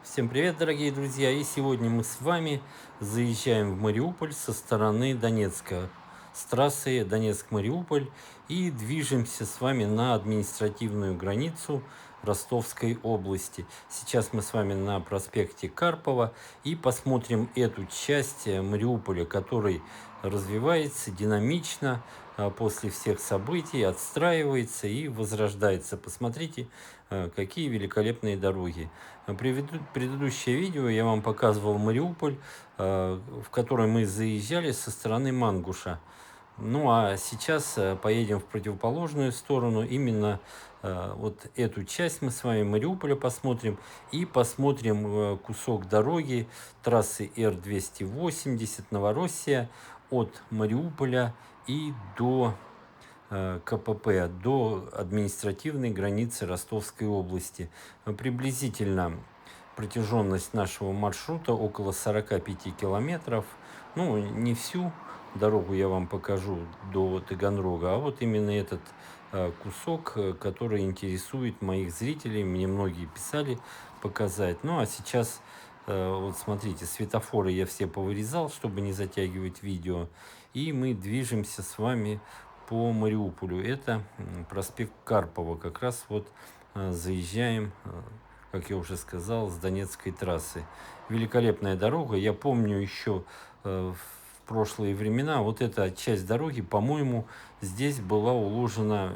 Всем привет, дорогие друзья! И сегодня мы с вами заезжаем в Мариуполь со стороны Донецка, с трассы Донецк-Мариуполь и движемся с вами на административную границу Ростовской области. Сейчас мы с вами на проспекте Карпова и посмотрим эту часть Мариуполя, который развивается динамично после всех событий, отстраивается и возрождается. Посмотрите, какие великолепные дороги. Предыдущее видео я вам показывал Мариуполь, в который мы заезжали со стороны Мангуша. Ну а сейчас поедем в противоположную сторону. Именно вот эту часть мы с вами Мариуполя посмотрим. И посмотрим кусок дороги трассы Р-280 Новороссия от Мариуполя и до КПП, до административной границы Ростовской области. Приблизительно протяженность нашего маршрута около 45 километров. Ну, не всю дорогу я вам покажу до Таганрога, а вот именно этот кусок, который интересует моих зрителей. Мне многие писали показать. Ну, а сейчас, вот смотрите, светофоры я все повырезал, чтобы не затягивать видео. И мы движемся с вами по Мариуполю. Это проспект Карпова. Как раз вот заезжаем, как я уже сказал, с Донецкой трассы. Великолепная дорога. Я помню еще в прошлые времена вот эта часть дороги, по-моему, здесь была уложена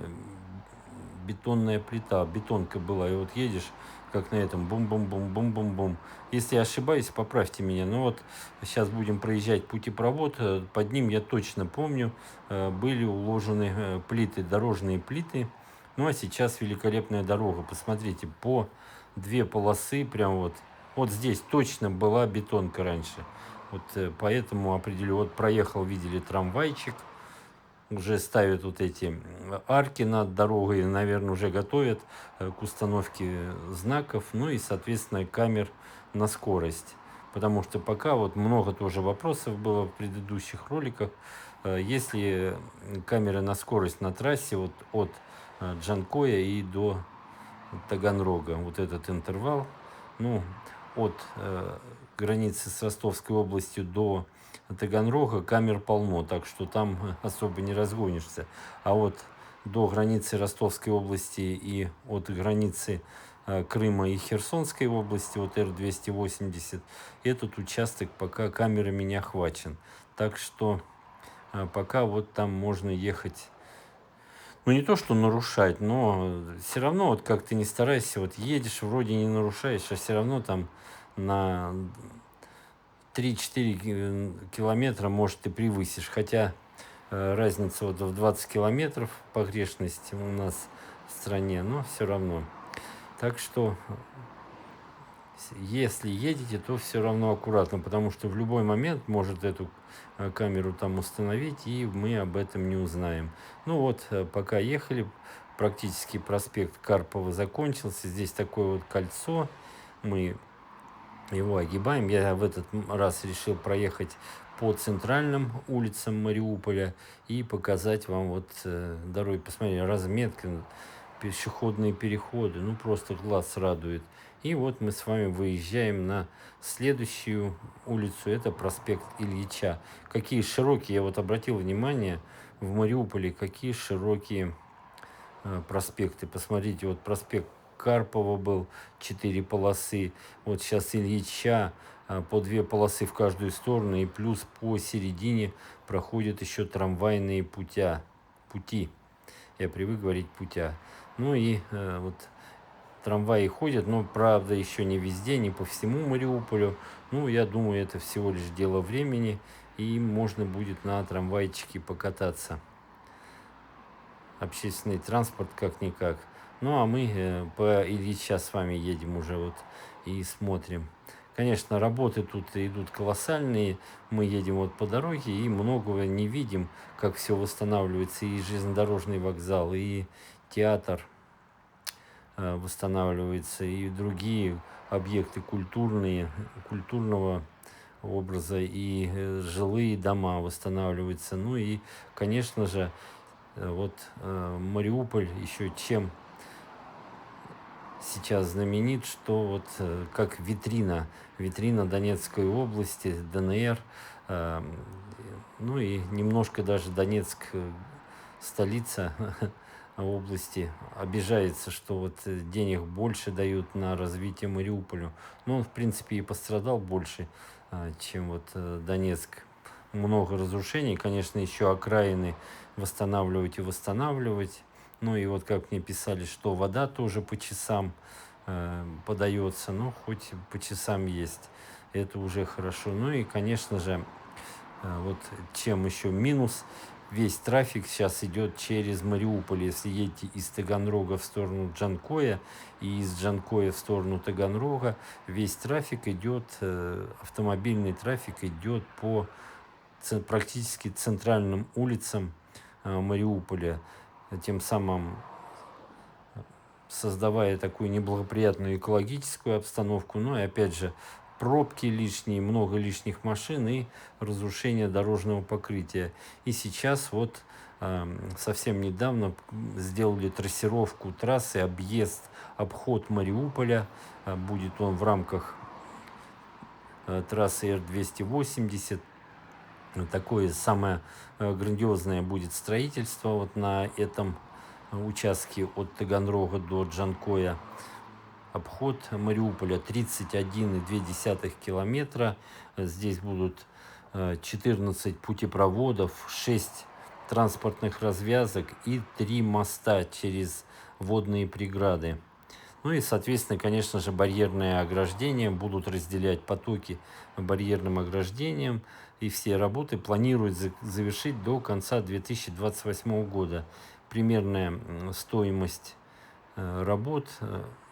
бетонная плита, бетонка была. И вот едешь, как на этом, бум-бум-бум-бум-бум-бум. Если я ошибаюсь, поправьте меня. Но вот сейчас будем проезжать путепровод. Под ним, я точно помню, были уложены плиты, дорожные плиты. Ну а сейчас великолепная дорога. Посмотрите, по две полосы, прям вот. Вот здесь точно была бетонка раньше. Вот поэтому определю. Вот проехал, видели, трамвайчик. Уже ставят вот эти арки над дорогой, наверное, уже готовят к установке знаков, ну и, соответственно, камер на скорость. Потому что пока вот много тоже вопросов было в предыдущих роликах. Если камеры на скорость на трассе вот от Джанкоя и до Таганрога, вот этот интервал, ну, от границы с Ростовской областью до Таганрога камер полно, так что там особо не разгонишься. А вот до границы Ростовской области и от границы Крыма и Херсонской области, вот Р-280, этот участок пока камерами не охвачен. Так что пока вот там можно ехать, ну, не то, что нарушать, но все равно, вот как ты не старайся, вот едешь, вроде не нарушаешь, а все равно там на 3-4 километра, может, ты превысишь. Хотя разница вот в 20 километров погрешность у нас в стране, но все равно. Так что, если едете, то все равно аккуратно, потому что в любой момент может эту камеру там установить, и мы об этом не узнаем. Ну вот, пока ехали, практически проспект Карпова закончился. Здесь такое вот кольцо. Мы его огибаем. Я в этот раз решил проехать по центральным улицам Мариуполя и показать вам вот дороги. Посмотрите, разметка, пешеходные переходы, ну просто глаз радует. И вот мы с вами выезжаем на следующую улицу, это проспект Ильича. Какие широкие, я вот обратил внимание, в Мариуполе какие широкие проспекты. Посмотрите, вот проспект Карпова был 4 полосы, вот сейчас Ильича по 2 полосы в каждую сторону, и плюс посередине проходят еще трамвайные пути. Я привык говорить путя. Ну и вот трамваи ходят, но, правда, еще не везде, не по всему Мариуполю. Ну, я думаю, это всего лишь дело времени, и можно будет на трамвайчике покататься. Общественный транспорт как-никак. Ну, а мы по Ильича с вами едем уже вот и смотрим. Конечно, работы тут идут колоссальные. Мы едем вот по дороге и многого не видим, как все восстанавливается. И железнодорожный вокзал, и театр восстанавливается, и другие объекты культурные, культурного образа, и жилые дома восстанавливаются. Ну и, конечно же, вот Мариуполь еще чем сейчас знаменит, что вот как витрина Донецкой области, ДНР, э, ну и немножко даже Донецк, столица области, обижается, что вот денег больше дают на развитие Мариуполю. Ну, он, в принципе, и пострадал больше, чем вот Донецк. Много разрушений, конечно, еще окраины восстанавливать и восстанавливать. Ну и вот как мне писали, что вода тоже по часам подается, ну хоть по часам есть, это уже хорошо. Ну и, конечно же, вот чем еще минус, весь трафик сейчас идет через Мариуполь. Если едете из Таганрога в сторону Джанкоя и из Джанкоя в сторону Таганрога, весь трафик идет, автомобильный трафик идет по практически центральным улицам Мариуполя, тем самым создавая такую неблагоприятную экологическую обстановку. Ну и опять же, пробки лишние, много лишних машин и разрушение дорожного покрытия. И сейчас вот совсем недавно сделали трассировку трассы, обход Мариуполя. Будет он в рамках трассы Р-280. Такое самое грандиозное будет строительство вот на этом участке от Таганрога до Джанкоя. Обход Мариуполя 31,2 километра. Здесь будут 14 путепроводов, 6 транспортных развязок и 3 моста через водные преграды. Ну и, соответственно, конечно же, барьерное ограждение, будут разделять потоки барьерным ограждением, и все работы планируют завершить до конца 2028 года. Примерная стоимость работ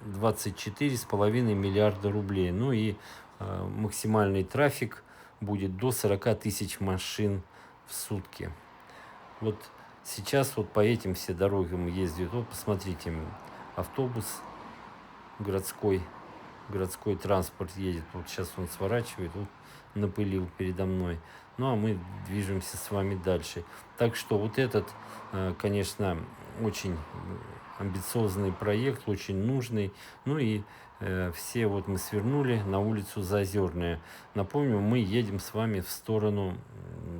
24,5 миллиарда рублей. Ну и максимальный трафик будет до 40 тысяч машин в сутки. Вот сейчас вот по этим все дорогам ездят. Вот посмотрите, автобус городской транспорт едет. Вот сейчас он сворачивает, вот напылил передо мной. Ну а мы движемся с вами дальше. Так что вот этот, конечно, очень амбициозный проект, очень нужный. Ну и все вот мы свернули на улицу Заозерная. Напомню, мы едем с вами в сторону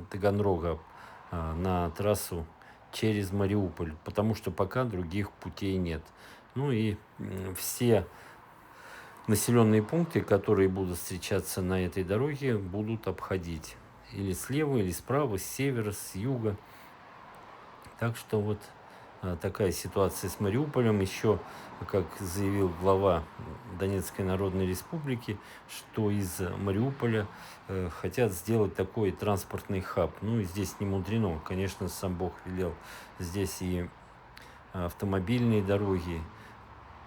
Таганрога на трассу через Мариуполь, потому что пока других путей нет. Ну и все населенные пункты, которые будут встречаться на этой дороге, будут обходить или слева, или справа, с севера, с юга. Так что вот такая ситуация с Мариуполем. Еще, как заявил глава Донецкой Народной Республики, что из Мариуполя хотят сделать такой транспортный хаб. Ну и здесь не мудрено. Конечно, сам Бог велел. Здесь и автомобильные дороги.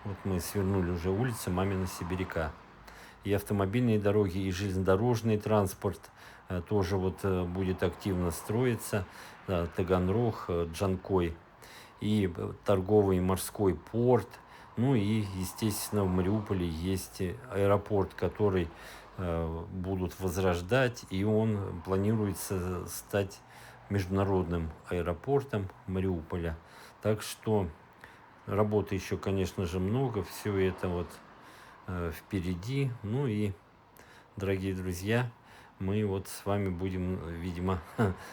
Вот мы свернули уже улицу Мамина Сибиряка. И автомобильные дороги, и железнодорожный транспорт тоже вот будет активно строиться. Таганрог, Джанкой, и торговый морской порт. Ну и, естественно, в Мариуполе есть аэропорт, который будут возрождать, и он планируется стать международным аэропортом Мариуполя. Так что работы еще, конечно же, много, все это вот впереди. Ну и, дорогие друзья, мы вот с вами будем, видимо,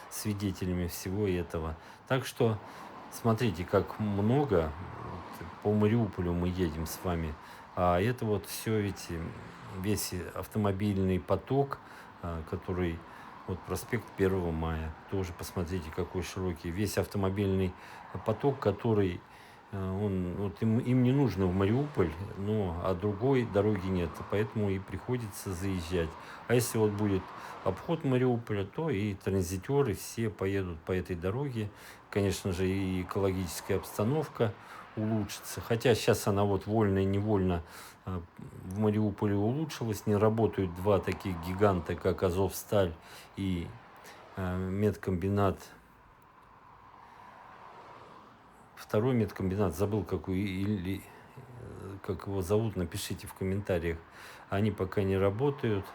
свидетелями всего этого. Так что смотрите, как много по Мариуполю мы едем с вами. А это вот все ведь весь автомобильный поток, который вот проспект 1 мая. Тоже посмотрите, какой широкий. Весь автомобильный поток, который вот им не нужно в Мариуполь, а другой дороги нет, поэтому и приходится заезжать. А если вот будет обход Мариуполя, то и транзитеры все поедут по этой дороге. Конечно же, и экологическая обстановка улучшится. Хотя сейчас она вот вольно и невольно в Мариуполе улучшилась. Не работают два таких гиганта, как Азовсталь и медкомбинат. Второй медкомбинат, забыл, какой, или как его зовут, напишите в комментариях. Они пока не работают.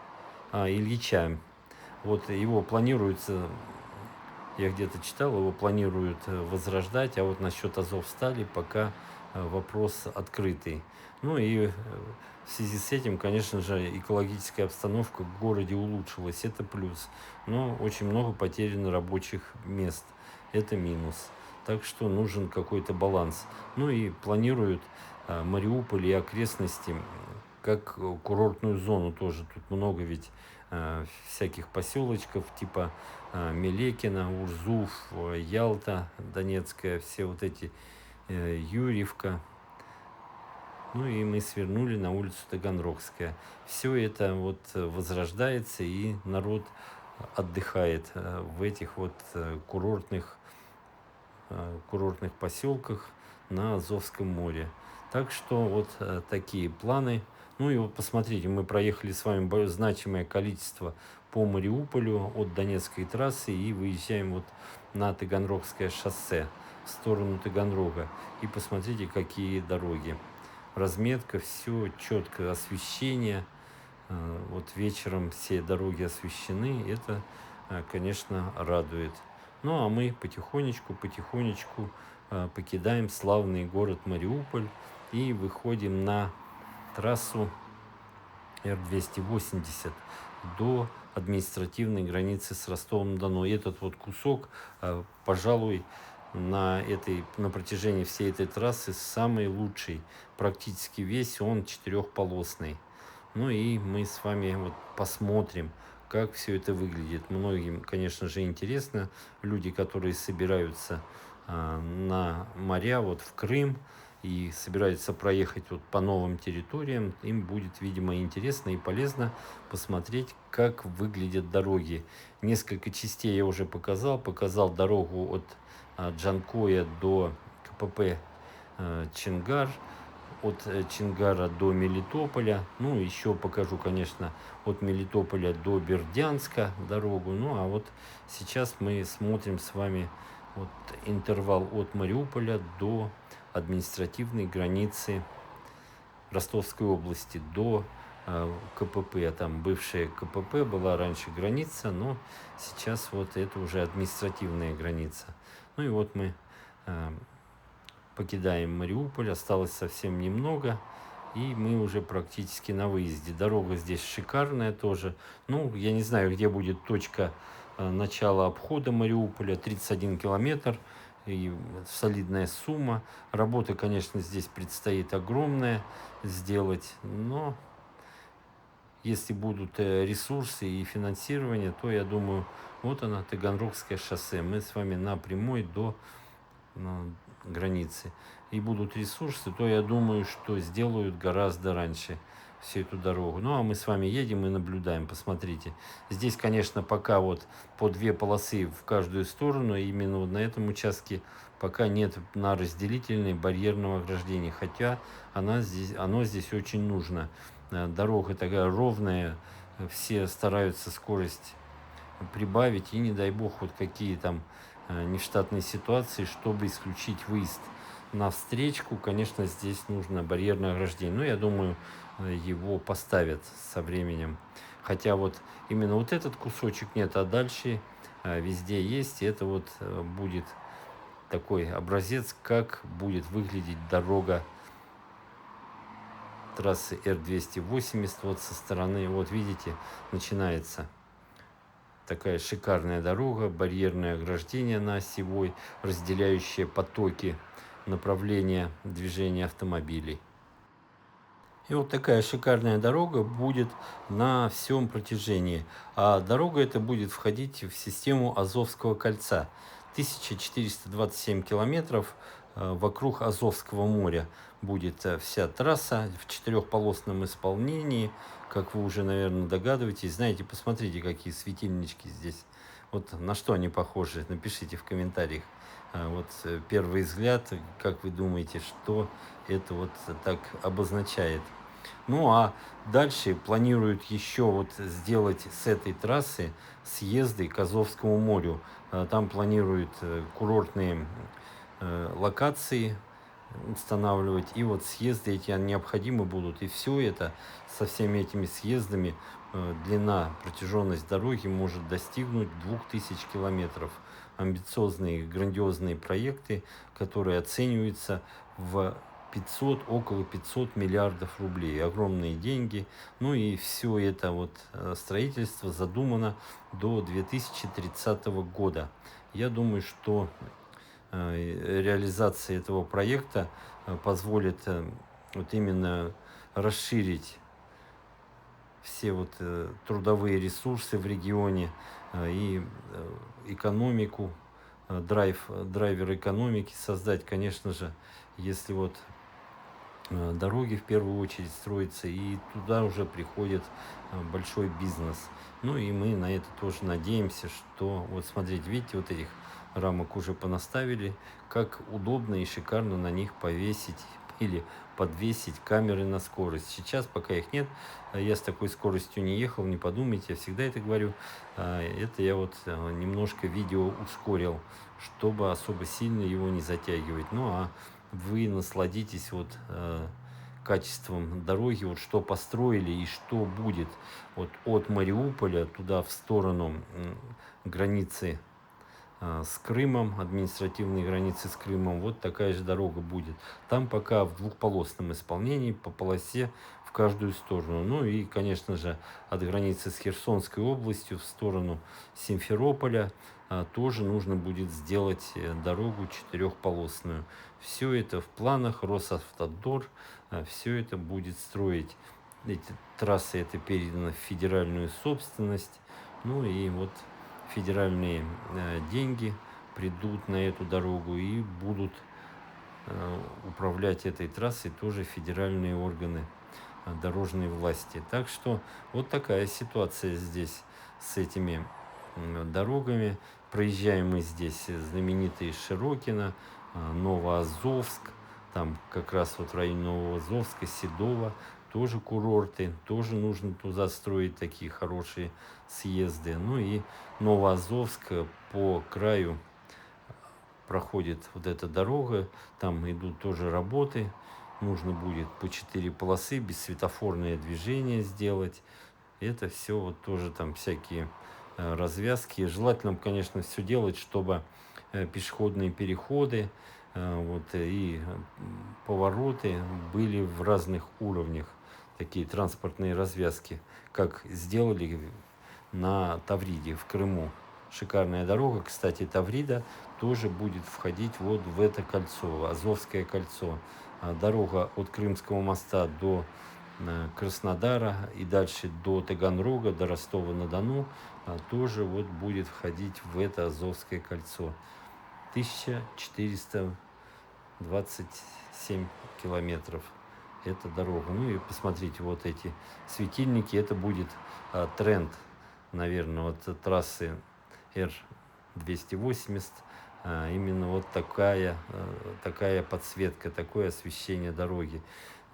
Ильича. Вот его планируется, я где-то читал, его планируют возрождать, а вот насчет Азовстали пока вопрос открытый. Ну и в связи с этим, конечно же, экологическая обстановка в городе улучшилась, это плюс. Но очень много потеряно рабочих мест, это минус. Так что нужен какой-то баланс. Ну и планируют Мариуполь и окрестности как курортную зону тоже. Тут много ведь всяких поселочков типа Мелекина, Урзуф, Ялта, Донецкая, все вот эти, Юрьевка. Ну и мы свернули на улицу Таганрогская. Все это вот возрождается, и народ отдыхает в этих вот курортных поселках на Азовском море. Так что вот такие планы. Ну и вот посмотрите, мы проехали с вами значимое количество по Мариуполю от Донецкой трассы и выезжаем вот на Таганрогское шоссе в сторону Таганрога. И посмотрите, какие дороги. Разметка, все четко, освещение. Вот вечером все дороги освещены. Это, конечно, радует. Ну а мы потихонечку покидаем славный город Мариуполь и выходим на трассу Р-280 до административной границы с Ростовом-на-Дону. Этот вот кусок, пожалуй, на протяжении всей этой трассы самый лучший. Практически весь он четырехполосный. Ну и мы с вами вот посмотрим, как все это выглядит. Многим, конечно же, интересно. Люди, которые собираются на моря, вот в Крым, и собираются проехать вот по новым территориям, им будет, видимо, интересно и полезно посмотреть, как выглядят дороги. Несколько частей я уже показал. Показал дорогу от Джанкоя до КПП Чингар, от Чингара до Мелитополя. Ну, еще покажу, конечно, от Мелитополя до Бердянска дорогу. Ну, а вот сейчас мы смотрим с вами вот интервал от Мариуполя до административной границы Ростовской области, до КПП. Там бывшая КПП была раньше граница, но сейчас вот это уже административная граница. Ну и вот мы покидаем Мариуполь, осталось совсем немного, и мы уже практически на выезде. Дорога здесь шикарная тоже. Ну, я не знаю, где будет точка начала обхода Мариуполя, 31 километр, и солидная сумма. Работа, конечно, здесь предстоит огромная сделать, но если будут ресурсы и финансирование, то, я думаю, вот она, Таганрогское шоссе. Мы с вами на прямой до границы. И будут ресурсы, то я думаю, что сделают гораздо раньше всю эту дорогу. Ну, а мы с вами едем и наблюдаем. Посмотрите. Здесь, конечно, пока вот по две полосы в каждую сторону. Именно вот на этом участке пока нет на разделительной барьерного ограждения. Хотя оно здесь очень нужно. Дорога такая ровная. Все стараются скорость прибавить. И не дай бог вот какие там нештатные ситуации, чтобы исключить выезд на встречку, конечно, здесь нужно барьерное ограждение. Но я думаю, его поставят со временем. Хотя вот именно вот этот кусочек нет, а дальше везде есть. И это вот будет такой образец, как будет выглядеть дорога трассы Р-280 вот со стороны. Вот видите, начинается такая шикарная дорога, барьерное ограждение на осевой, разделяющее потоки направления движения автомобилей. И вот такая шикарная дорога будет на всем протяжении. А дорога эта будет входить в систему Азовского кольца. 1427 километров вокруг Азовского моря будет вся трасса в четырехполосном исполнении. Как вы уже, наверное, догадываетесь. Знаете, посмотрите, какие светильнички здесь. Вот на что они похожи, напишите в комментариях. Вот первый взгляд, как вы думаете, что это вот так обозначает? Ну а дальше планируют еще вот сделать с этой трассы съезды к Азовскому морю. Там планируют курортные локации устанавливать, и вот съезды эти необходимы будут. И все это со всеми этими съездами, длина, протяженность дороги может достигнуть 2000 километров. Амбициозные, грандиозные проекты, которые оцениваются в около 500 миллиардов рублей. Огромные деньги. Ну и все это вот строительство задумано до 2030 года. Я думаю, что реализация этого проекта позволит вот именно расширить все вот трудовые ресурсы в регионе и экономику, драйвер экономики создать, конечно же, если вот дороги в первую очередь строятся, и туда уже приходит большой бизнес. Ну и мы на это тоже надеемся, что вот смотрите, видите, вот этих рамок уже понаставили, как удобно и шикарно на них повесить или подвесить камеры на скорость. Сейчас, пока их нет, я с такой скоростью не ехал, не подумайте, я всегда это говорю. Это я вот немножко видео ускорил, чтобы особо сильно его не затягивать. Ну а вы насладитесь вот качеством дороги, вот что построили и что будет вот от Мариуполя туда в сторону границы с Крымом, административные границы с Крымом, вот такая же дорога будет. Там пока в двухполосном исполнении, по полосе в каждую сторону. Ну и, конечно же, от границы с Херсонской областью в сторону Симферополя тоже нужно будет сделать дорогу четырехполосную. Все это в планах, Росавтодор все это будет строить. Эти трассы это передано в федеральную собственность. Ну и вот федеральные деньги придут на эту дорогу и будут управлять этой трассой тоже федеральные органы дорожной власти. Так что вот такая ситуация здесь с этими дорогами. Проезжаем мы здесь знаменитые Широкино, Новоазовск, там как раз вот в районе Новоазовска, Седово, тоже курорты, тоже нужно туда строить такие хорошие съезды. Ну и Новоазовск по краю проходит вот эта дорога, там идут тоже работы, нужно будет по 4 полосы, бессветофорное движение сделать. Это все вот тоже там всякие развязки. Желательно, конечно, все делать, чтобы пешеходные переходы вот, и повороты были в разных уровнях, такие транспортные развязки, как сделали на Тавриде в Крыму. Шикарная дорога. Кстати, Таврида тоже будет входить вот в это кольцо, Азовское кольцо. Дорога от Крымского моста до Краснодара и дальше до Таганрога, до Ростова-на-Дону тоже вот будет входить в это Азовское кольцо. 1427 километров эта дорога. Ну и посмотрите, вот эти светильники, это будет тренд, наверное, вот трассы Р-280. Именно вот такая подсветка, такое освещение дороги.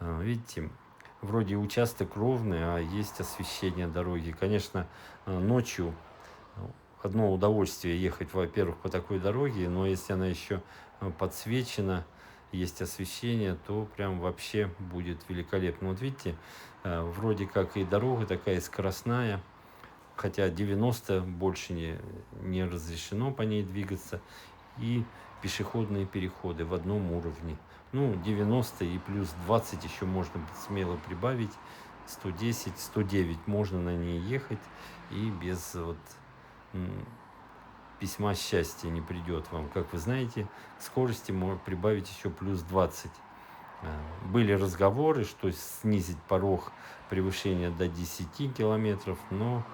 Видите, вроде участок ровный, а есть освещение дороги. Конечно, ночью одно удовольствие ехать, во-первых, по такой дороге, но если она еще подсвечена, есть освещение, то прям вообще будет великолепно. Вот видите, вроде как и дорога такая скоростная, хотя 90 больше не разрешено по ней двигаться, и пешеходные переходы в одном уровне. Ну, 90 и плюс 20 еще можно смело прибавить, 110, 109 можно на ней ехать, и без вот письма счастья не придет вам. Как вы знаете, к скорости можно прибавить еще плюс 20. Были разговоры, что снизить порог превышения до 10 километров, но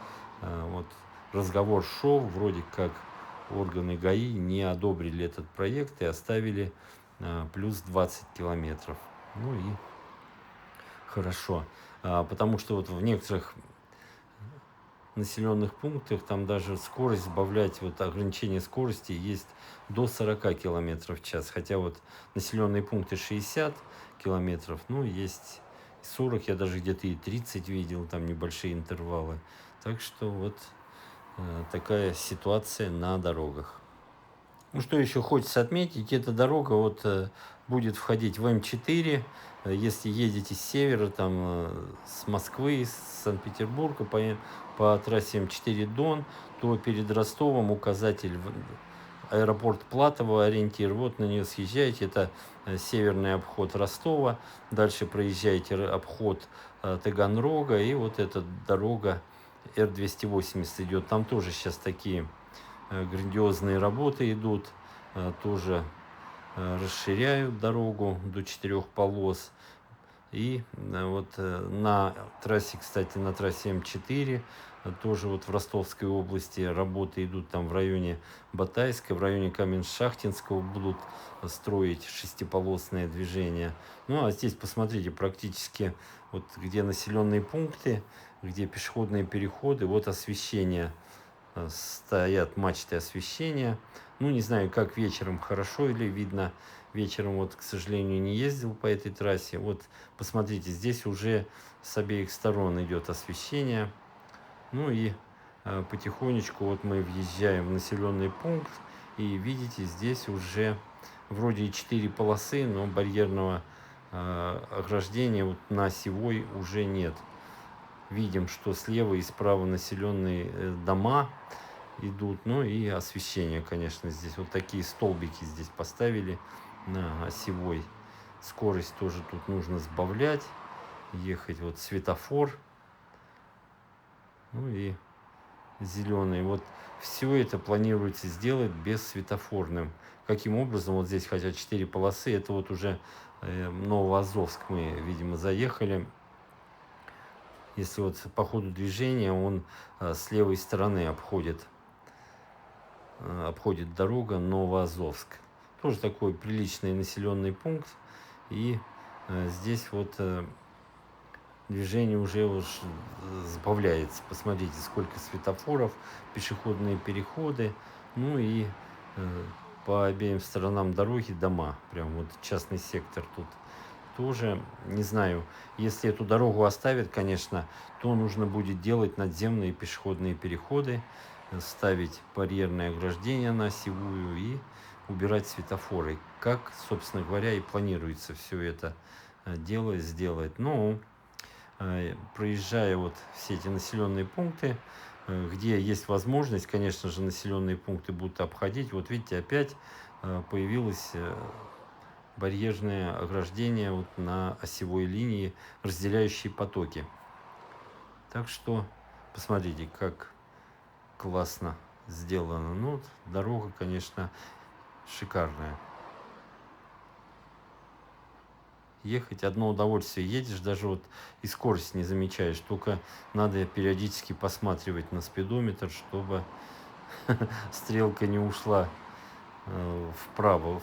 вот разговор шел, вроде как органы ГАИ не одобрили этот проект и оставили плюс 20 километров. Ну и хорошо, потому что вот в некоторых населенных пунктах там даже скорость сбавлять, вот ограничение скорости есть до 40 километров в час, хотя вот населенные пункты 60 километров, ну есть 40, я даже где-то и 30 видел, там небольшие интервалы. Так что вот такая ситуация на дорогах. Ну, что еще хочется отметить, эта дорога вот будет входить в М4, если едете с севера, там, с Москвы, с Санкт-Петербурга по трассе М4 Дон, то перед Ростовом указатель аэропорт Платово, ориентир. Вот на нее съезжаете. Это северный обход Ростова. Дальше проезжаете обход Таганрога. И вот эта дорога Р-280 идет. Там тоже сейчас такие грандиозные работы идут. Тоже расширяют дорогу до 4 полос. И вот на трассе, кстати, на трассе М4, тоже вот в Ростовской области работы идут там в районе Батайска, в районе Каменшахтинского будут строить шестиполосное движение. Ну, а здесь, посмотрите, практически вот где населенные пункты, где пешеходные переходы, вот освещение, стоят мачты освещения. Ну, не знаю, как вечером, хорошо или видно. Вечером, вот, к сожалению, не ездил по этой трассе. Вот, посмотрите, здесь уже с обеих сторон идет освещение. Ну и потихонечку вот мы въезжаем в населенный пункт. И видите, здесь уже вроде и 4 полосы, но барьерного ограждения вот на осевой уже нет. Видим, что слева и справа населенные дома идут. Ну и освещение, конечно, здесь. Вот такие столбики здесь поставили на осевой. Скорость тоже тут нужно сбавлять. Ехать вот светофор. Ну и зеленый. Вот все это планируется сделать бессветофорным. Каким образом? Вот здесь хотя 4 полосы. Это вот уже Новоазовск мы, видимо, заехали. Если вот по ходу движения он с левой стороны обходит дорога Новоазовск. Тоже такой приличный населенный пункт. И здесь вот движение уже сбавляется. Посмотрите, сколько светофоров, пешеходные переходы. Ну и по обеим сторонам дороги дома. Прям вот частный сектор тут тоже. Не знаю, если эту дорогу оставят, конечно, то нужно будет делать надземные пешеходные переходы, ставить барьерное ограждение на осевую и убирать светофоры. Как, собственно говоря, и планируется все это дело сделать. Но проезжая вот все эти населенные пункты, где есть возможность, конечно же, населенные пункты будут обходить. Вот видите, опять появилось барьерное ограждение вот на осевой линии, разделяющие потоки. Так что посмотрите, как классно сделано. Ну, дорога, конечно, шикарная. Ехать одно удовольствие. Едешь, даже вот и скорость не замечаешь. Только надо периодически посматривать на спидометр, чтобы стрелка не ушла в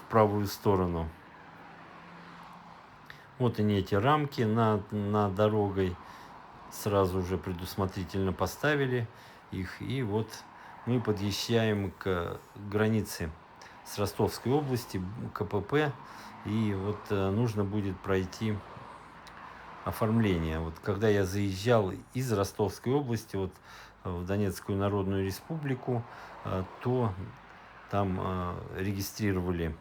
правую сторону. Вот они, эти рамки на дорогой. Сразу же предусмотрительно поставили их. И вот мы подъезжаем к границе с Ростовской области, КПП. И вот нужно будет пройти оформление. Вот когда я заезжал из Ростовской области вот в Донецкую Народную Республику, то там регистрировали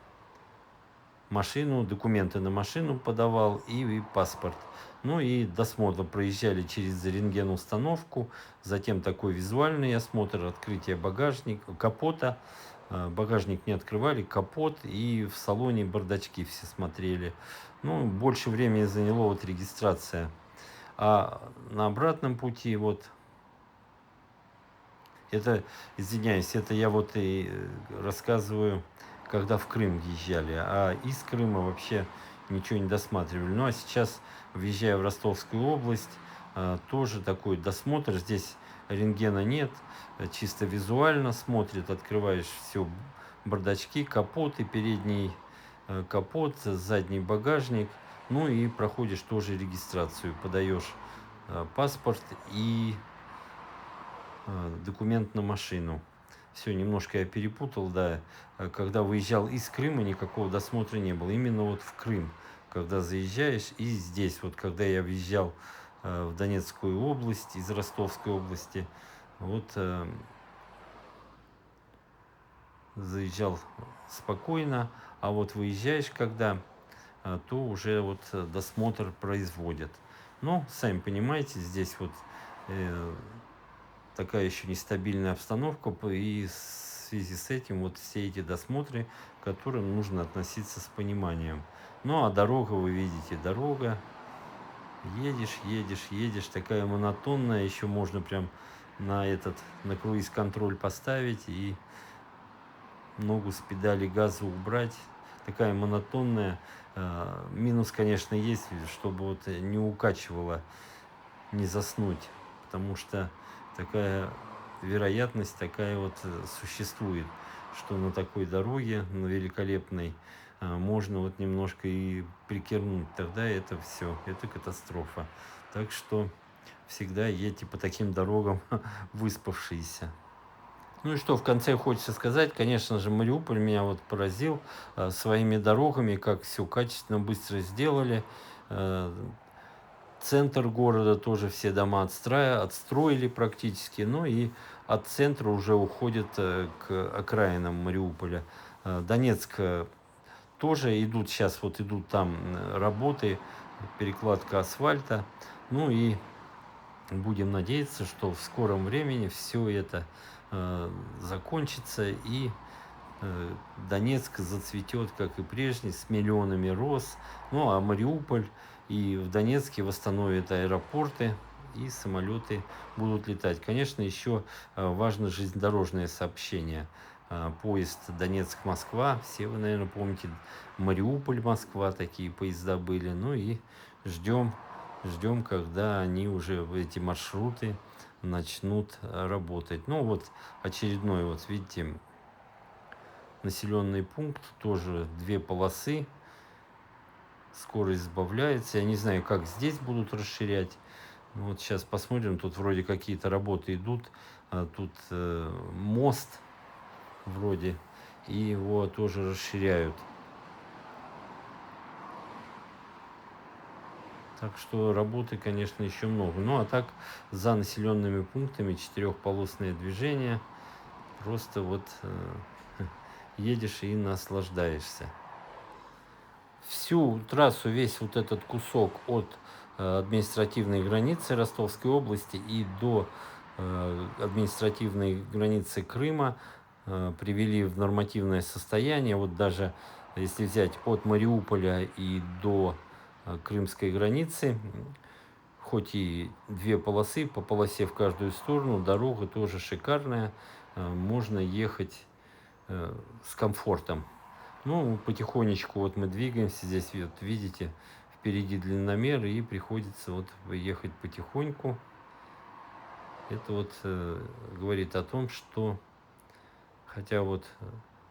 машину, документы на машину подавал и паспорт. Ну и досмотр. Проезжали через рентген-установку, затем такой визуальный осмотр, открытие багажника, капота. Багажник не открывали, капот, и в салоне бардачки все смотрели. Ну, больше времени заняло вот регистрация. А на обратном пути вот это, извиняюсь, это я вот и рассказываю, когда в Крым въезжали, а из Крыма вообще ничего не досматривали. Ну а сейчас, въезжая в Ростовскую область, тоже такой досмотр. Здесь рентгена нет, чисто визуально смотрят, открываешь все, бардачки, капот и передний капот, задний багажник. Ну и проходишь тоже регистрацию, подаешь паспорт и документ на машину. Все, немножко я перепутал, да. Когда выезжал из Крыма, никакого досмотра не было. Именно вот в Крым, когда заезжаешь, и здесь, вот когда я въезжал в Донецкую область из Ростовской области, вот заезжал спокойно, а вот выезжаешь когда, то уже вот досмотр производят. Но, сами понимаете, здесь вот такая еще нестабильная обстановка, и связи с этим вот все эти досмотры, к которым нужно относиться с пониманием. Ну а дорога, вы видите, дорога. Едешь, едешь, едешь, такая монотонная, еще можно прям на круиз-контроль поставить и ногу с педали газа убрать. Такая монотонная. Минус, конечно, есть, чтобы вот не укачивало, не заснуть, потому что такая вероятность такая вот существует, что на такой дороге, на великолепной, можно вот немножко и прикернуть, тогда это все, это катастрофа. Так что всегда едьте по таким дорогам выспавшиеся. Ну и что в конце хочется сказать, конечно же, Мариуполь меня вот поразил своими дорогами, как все качественно, быстро сделали. Э, Центр города тоже все дома отстроили практически, ну и от центра уже уходят к окраинам Мариуполя. Донецк тоже идут, сейчас вот идут там работы, перекладка асфальта. Ну и будем надеяться, что в скором времени все это закончится и Донецк зацветет, как и прежде, с миллионами роз. Ну а Мариуполь и в Донецке восстановят аэропорты, и самолеты будут летать. Конечно, еще важно железнодорожное сообщение. Поезд Донецк-Москва, все вы, наверное, помните, Мариуполь-Москва, такие поезда были. Ну и ждем, ждем, когда они уже, эти маршруты, начнут работать. Ну вот очередной, вот видите, населенный пункт, тоже две полосы, скорость сбавляется. Я не знаю, как здесь будут расширять. Вот сейчас посмотрим, тут вроде какие-то работы идут, тут мост вроде, и его тоже расширяют. Так что работы, конечно, еще много. Ну а так, за населенными пунктами четырехполосное движение. Просто вот едешь и наслаждаешься. Всю трассу, весь вот этот кусок от административной границы Ростовской области и до административной границы Крыма привели в нормативное состояние. Вот даже если взять от Мариуполя и до крымской границы, хоть и две полосы, по полосе в каждую сторону, дорога тоже шикарная, можно ехать с комфортом. Ну, потихонечку вот мы двигаемся, здесь вот видите, впереди длинномер, и приходится вот ехать потихоньку. Это вот говорит о том, что, хотя вот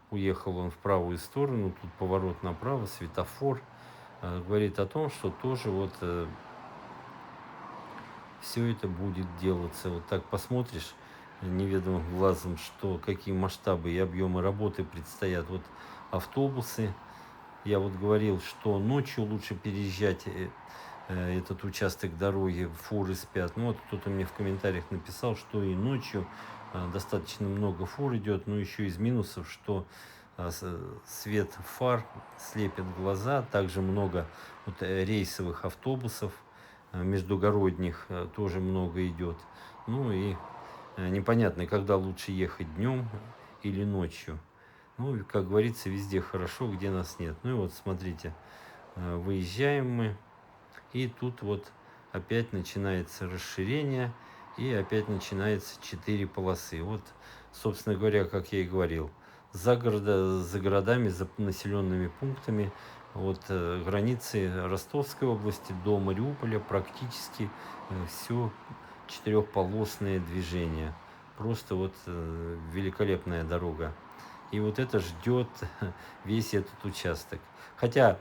уехал он в правую сторону, тут поворот направо, светофор, говорит о том, что тоже вот все это будет делаться. Вот так посмотришь неведомым глазом, что какие масштабы и объемы работы предстоят. Вот автобусы. Я вот говорил, что ночью лучше переезжать этот участок дороги, фуры спят. Ну вот кто-то мне в комментариях написал, что и ночью достаточно много фур идет, но еще из минусов, что свет фар слепит глаза, также много вот рейсовых автобусов, междугородних тоже много идет. Ну и непонятно, когда лучше ехать, днем или ночью. Ну, и, как говорится, везде хорошо, где нас нет. Ну и вот смотрите, выезжаем мы, и тут вот опять начинается расширение, и опять начинается 4 полосы. Вот, собственно говоря, как я и говорил, за городами, за населенными пунктами, от границы Ростовской области до Мариуполя практически все четырехполосное движение. Просто вот великолепная дорога. И вот это ждет весь этот участок. Хотя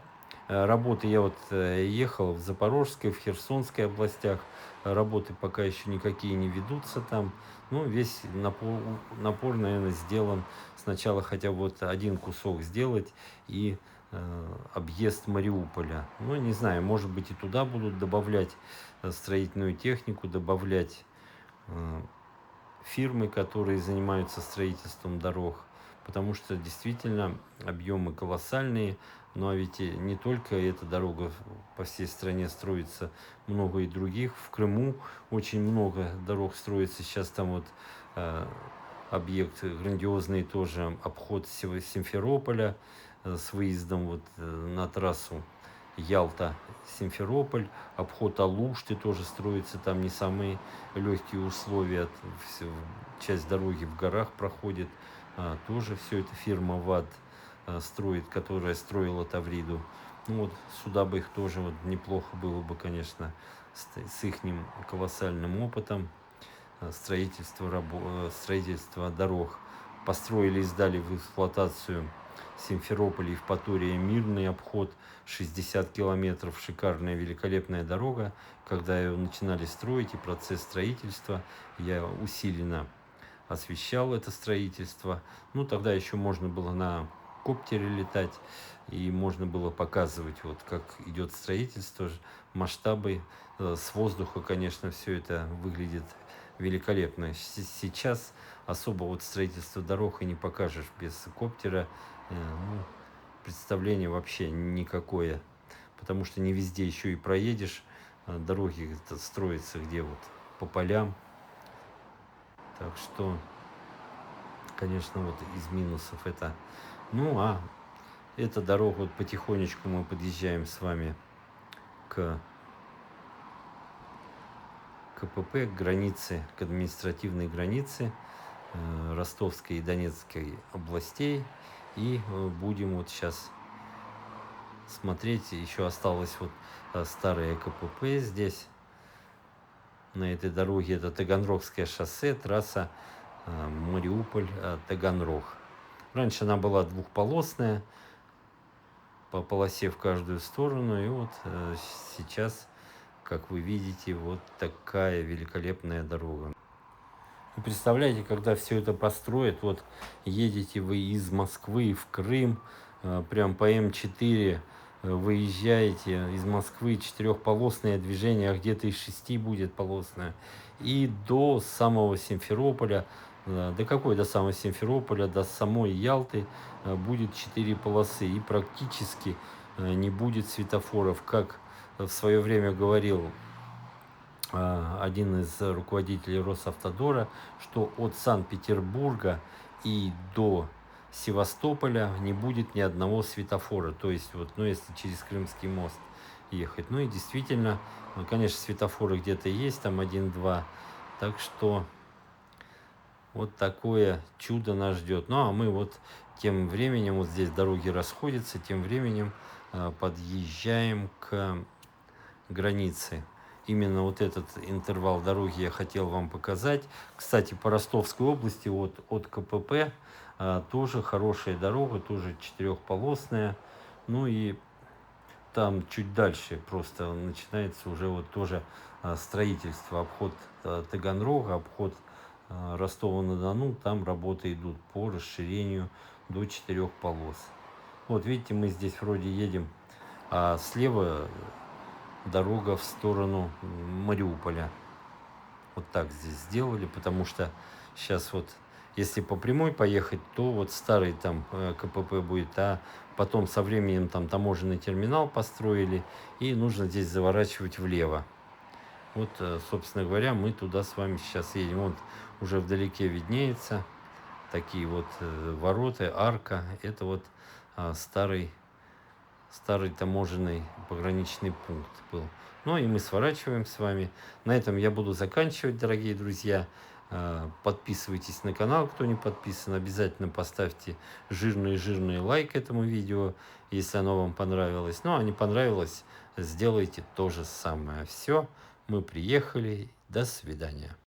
работы я вот ехал в Запорожской, в Херсонской областях. Работы пока еще никакие не ведутся там. Ну, весь напор, наверное, сделан. Сначала хотя бы вот один кусок сделать и объезд Мариуполя. Ну, не знаю, может быть и туда будут добавлять строительную технику, добавлять фирмы, которые занимаются строительством дорог, потому что действительно объемы колоссальные. Ну а ведь не только эта дорога по всей стране строится, много и других. В Крыму очень много дорог строится. Сейчас там вот объект грандиозный тоже, обход Симферополя с выездом вот на трассу Ялта-Симферополь, обход Алушты тоже строится, там не самые легкие условия, часть дороги в горах проходит, тоже все это фирма ВАД строит, которая строила Тавриду. Ну вот сюда бы их тоже вот неплохо было бы, конечно, с их колоссальным опытом строительства дорог. Построили и сдали в эксплуатацию Симферополь, Евпатория, Мирный обход, 60 километров, шикарная, великолепная дорога. Когда ее начинали строить и процесс строительства, я усиленно освещал это строительство. Ну, тогда еще можно было на коптере летать, и можно было показывать, вот как идет строительство, масштабы. С воздуха, конечно, все это выглядит великолепно. Сейчас особо вот строительство дорог и не покажешь без коптера. Ну, представление вообще никакое, потому что не везде еще и проедешь. Дороги строятся где вот по полям. Так что, конечно, вот из минусов это. Ну, а эта дорога, вот потихонечку мы подъезжаем с вами к КПП, к границе, к административной границе Ростовской и Донецкой областей. И будем вот сейчас смотреть, еще осталось вот старое КПП здесь, на этой дороге. Это Таганрогское шоссе, трасса Мариуполь-Таганрог. Раньше она была двухполосная, по полосе в каждую сторону. И вот сейчас, как вы видите, вот такая великолепная дорога. И представляете, когда все это построят, вот едете вы из Москвы в Крым, прям по М4 выезжаете из Москвы, четырехполосное движение, а где-то из 6 будет полосное, и до самого Симферополя, до какой до самого Симферополя, до самой Ялты будет 4 полосы, и практически не будет светофоров, как в свое время говорил один из руководителей Росавтодора, что от Санкт-Петербурга и до Севастополя не будет ни одного светофора. То есть, вот, ну, если через Крымский мост ехать. Ну и действительно, ну, конечно, светофоры где-то есть, там 1-2. Так что вот такое чудо нас ждет. Ну а мы вот тем временем, вот здесь дороги расходятся, тем временем подъезжаем к границе. Именно вот этот интервал дороги я хотел вам показать. Кстати, по Ростовской области вот от КПП тоже хорошая дорога, тоже четырехполосная. Ну и там чуть дальше просто начинается уже вот тоже строительство. Обход Таганрога, обход Ростова-на-Дону. Там работы идут по расширению до 4 полос. Вот видите, мы здесь вроде едем, а слева дорога в сторону Мариуполя. Вот так здесь сделали, потому что сейчас вот, если по прямой поехать, то вот старый там КПП будет, а потом со временем там таможенный терминал построили, и нужно здесь заворачивать влево. Вот, собственно говоря, мы туда с вами сейчас едем. Вот уже вдалеке виднеется такие вот ворота, арка. Это вот старый таможенный пограничный пункт был. Ну и мы сворачиваем с вами. На этом я буду заканчивать, дорогие друзья. Подписывайтесь на канал, кто не подписан. Обязательно поставьте жирный лайк этому видео, если оно вам понравилось. Ну а не понравилось, сделайте то же самое. Все, мы приехали. До свидания.